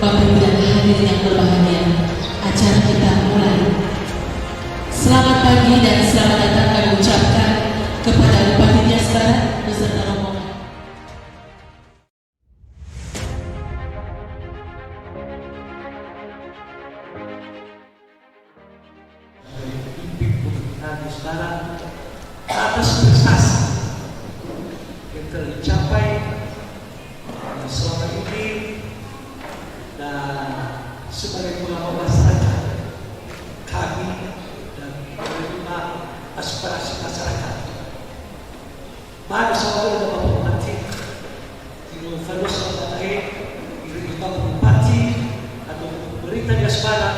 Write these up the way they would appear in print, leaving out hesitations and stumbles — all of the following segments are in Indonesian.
Bapak Ibu dan hadirin yang berbahagia, acara kita mulai. Selamat pagi dan selamat datang kami ucapkan kepada Bupati Nias Barat beserta rombongan. Nias Barat atas prestasi yang tercapai selama ini dan sebagai pengawas masyarakat kami dan menerima aspirasi masyarakat. Mari sama dengan Bapak Bupati Tino Ferus Al-Fatahid, Bapak Bupati atau pemerintah Nias Barat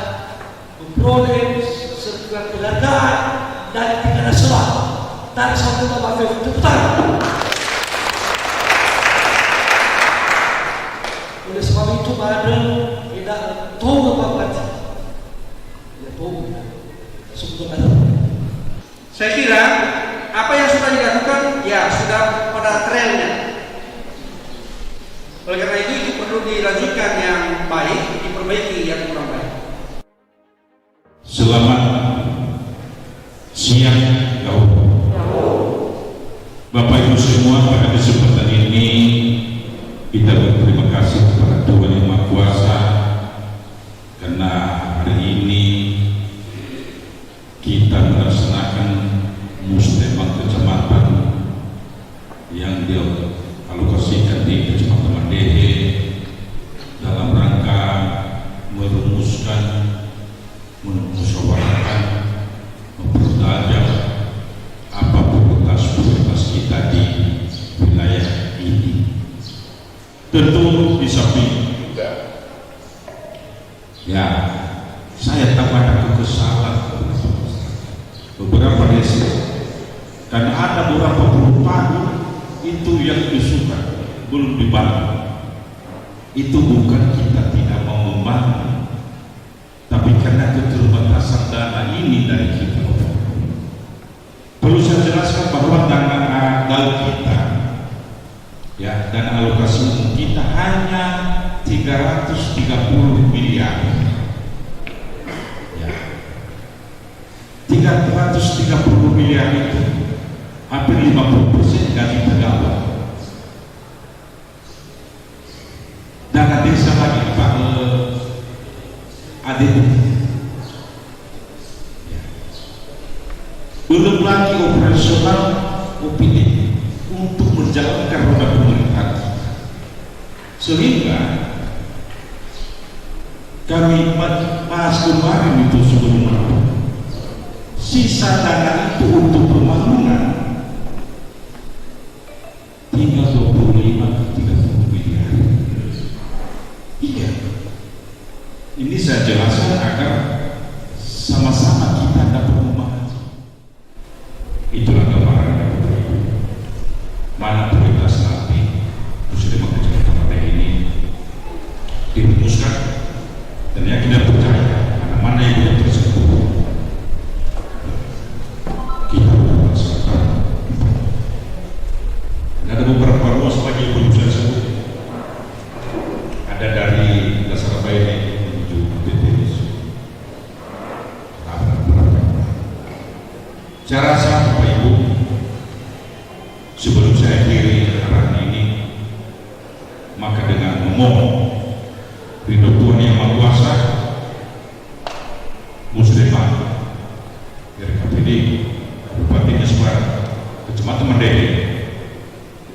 memperoleh sertifikat penghargaan dari tingkat nasional. Dari satu Bapak Ibu Tuhan. Oleh sebab itu ada tidak tahu Bapak Bupati, tidak tahu sebetulnya. Saya kira apa yang sudah dilakukan ya sudah pada trennya. Oleh karena itu perlu dilanjutkan yang baik, diperbaiki yang kurang baik. Selamat siang Bapak Ibu semua, pada kesempatan ini kita berterima kasih kepada Tuhan Yang Maha Kuasa karena hari ini kita melaksanakan muslimah kecamatan yang dialokasikan di Kecamatan Mandehe dalam rangka merumuskan, memusyawarahkan, mempertajam apa prioritas kita di wilayah ini. Tentu di samping juga ya saya tak ada kekesalan beberapa desa karena ada beberapa perubahan itu yang disukai belum dibangun. Itu bukan kita tidak mau membangun, tapi karena keterbatasan dana ini dari kita. Perlu saya jelaskan bahwa dana kita ya, dan alokasi umum kita hanya 330 miliar ya. 330 miliar itu hampir 50% gaji pegawai. Dana desa lagi Pak Adit ya. Belum lagi operasional OPD untuk menjalankan roda pemerintahan, sehingga kami bahas kemarin itu sebelum sisa dana itu untuk pembangunan tinggal 25 ke 30 miliar. Iya, ini saya jelaskan agar sama-sama kita dapat memahami. Itulah gambaran mana prioritas nanti muslimah kecamatan ini dirumuskan, dan yang kita percaya mana yang tidak tersebut kita laksanakan. Ada beberapa ruas lagi yang belum saya sebut, ada dari dasar Bayi menuju BTS. Saya rasa Bapak Ibu, sebelum saya akhiri arahan ini, maka dengan memohon ridho Tuhan Yang Maha Kuasa, muslimah RKPD Bupati Nias Barat Kecamatan Mandehe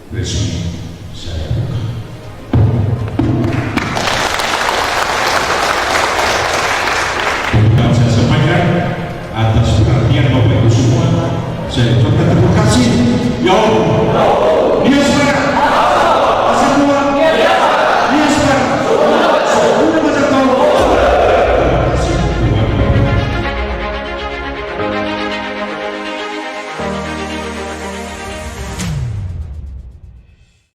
resmi saya buka. Bukan saya sampaikan atas perhatian Bapak